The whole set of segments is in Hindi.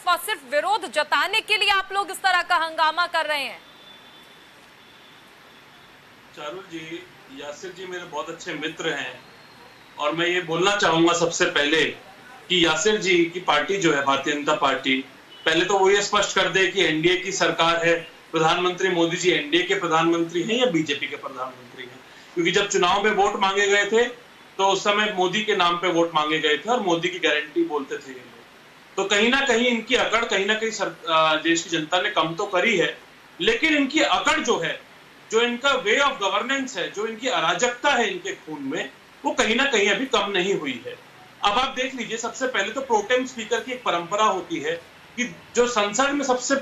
भाजपा सिर्फ विरोध जताने के लिए आप लोग इस तरह का हंगामा कर रहे हैं? चारुल जी, यासिर जी मेरे बहुत अच्छे मित्र हैं और मैं ये बोलना चाहूंगा सबसे पहले कि यासिर जी की पार्टी जो है भारतीय जनता पार्टी, पहले तो वो ये स्पष्ट कर दे कि एनडीए की सरकार है, प्रधानमंत्री मोदी जी एनडीए के प्रधानमंत्री हैं या बीजेपी के प्रधानमंत्री हैं। क्योंकि जब चुनाव में वोट मांगे गए थे तो उस समय मोदी के नाम पे वोट मांगे गए थे और मोदी की गारंटी बोलते थे ये लोग। तो कहीं ना कहीं इनकी अकड़ कहीं ना कहीं देश की जनता ने कम तो करी है, लेकिन इनकी अकड़ जो है, जो इनका वे ऑफ गवर्नेंस है, जो इनकी अराजकता है इनके खून में, वो कहीं ना कहीं अभी कम नहीं हुई है। अब आप देख लीजिए, सबसे पहले तो प्रोटेम स्पीकर की एक परंपरा होती है कि जो संसद में सबसे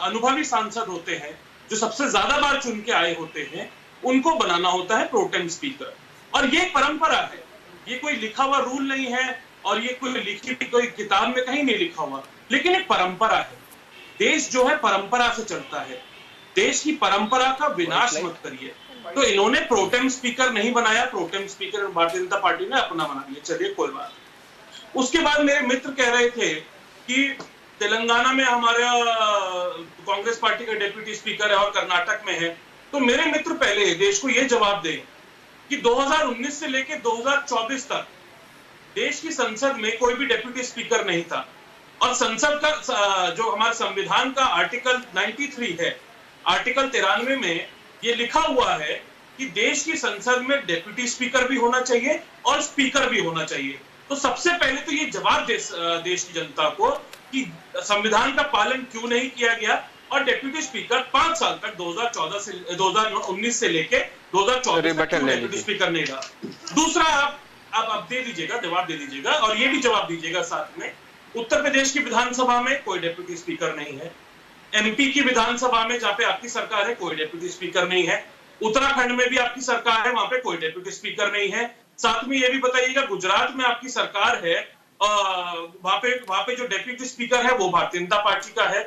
अनुभवी सांसद होते हैं, जो सबसे ज्यादा बार चुन के आए होते हैं, उनको बनाना होता है प्रोटेम स्पीकर। और ये परंपरा है, ये कोई लिखा हुआ रूल नहीं है और ये कोई लिखी कोई किताब में कहीं नहीं लिखा हुआ, लेकिन एक परंपरा है। देश जो है परंपरा से चलता है, देश की परंपरा का विनाश मत करिए। तो इन्होंने प्रोटेम स्पीकर नहीं बनाया, pro tem speaker Bharatiya Janata party ने अपना बना लिया, चलिए कोई बात। उसके बाद मेरे मित्र कह रहे थे कि तेलंगाना में हमारा कांग्रेस पार्टी का डिप्टी स्पीकर है और कर्नाटक में है। तो मेरे मित्र पहले देश को यह जवाब दें कि 2019 से लेकर 2024 तक देश की संसद में कोई भी डिप्टी स्पीकर नहीं था और संसद का जो हमारे संविधान का आर्टिकल 93 है, आर्टिकल 93 में ये लिखा हुआ है कि देश की संसद में डिप्टी स्पीकर भी होना चाहिए और स्पीकर भी होना चाहिए। तो सबसे पहले तो ये जवाब देश की जनता को कि संविधान का पालन क्यों नहीं किया गया और डिप्टी स्पीकर 5 साल तक 2019 से लेके 2024 तक डिप्टी स्पीकर नहीं रहा। दूसरा, आप दे दीजिएगा, जवाब दे दीजिएगा और ये भी जवाब दीजिएगा साथ में, उत्तर प्रदेश की विधानसभा में कोई डिप्टी स्पीकर नहीं है, एमपी की विधानसभा में जहां पे आपकी सरकार है कोई डिप्टी स्पीकर नहीं है, उत्तराखंड में भी आपकी सरकार है वहां पे कोई डिप्टी स्पीकर नहीं है। साथ में ये भी बताइएगा, गुजरात में आपकी सरकार है, वहां पे जो डिप्टी स्पीकर है वो भारतीय जनता पार्टी का है।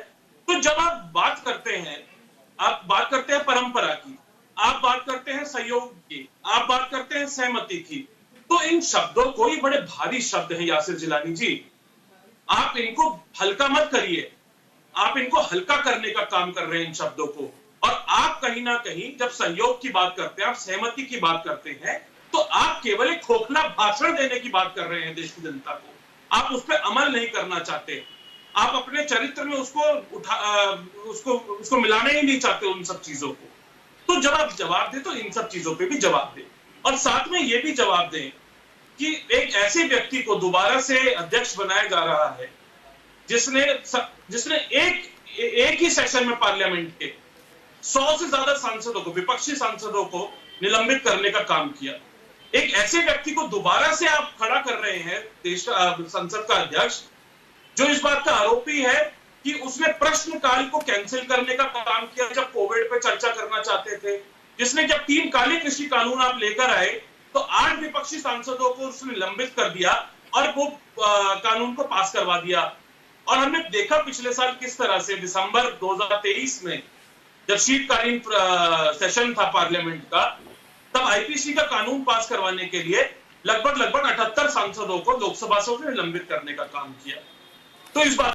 तो जब आप बात करते हैं परंपरा की, आप बात करते हैं सहयोग की, आप बात करते हैं सहमति की, तो इन शब्दों को, ये बड़े भारी शब्द हैं यासिर जिलानी जी, आप इनको हल्का मत करिए। आप इनको हल्का करने का काम कर रहे हैं इन शब्दों को। और आप कहीं ना कहीं जब सहयोग की बात करते हैं, आप सहमति की बात करते हैं, तो आप केवल एक खोखला भाषण देने की बात कर रहे हैं देश की जनता को। आप उस पर अमल नहीं करना चाहते, आप अपने चरित्र में उसको मिलाना ही नहीं चाहते उन सब चीजों को। तो जब आप जवाब दें तो इन सब चीजों पे भी जवाब दें और साथ में ये भी जवाब दें कि एक ऐसे व्यक्ति को दोबारा से अध्यक्ष बनाया जा रहा है जिसने एक ही सेशन में पार्लियामेंट के 100 से ज्यादा सांसदों को, विपक्षी सांसदों को निलंबित करने का काम किया। एक ऐसे व्यक्ति को दोबारा से आप खड़ा कर रहे हैं देश का संसद का अध्यक्ष, जो इस बात का आरोपी है कि उसने प्रश्नकाल को कैंसिल करने का काम किया जब कोविड पे चर्चा करना चाहते थे, जिसने जब 3 काले कृषि कानून आप लेकर आए तो 8 विपक्षी सांसदों को उसने निलंबित कर दिया और वो कानून को पास करवा दिया। और हमने देखा पिछले साल किस तरह से दिसंबर 2023 में जब शीतकालीन सेशन था पार्लियामेंट का, तब आईपीसी का कानून पास करवाने के लिए लगभग 78 सांसदों को लोकसभा से निलंबित करने का काम किया। तो इस बात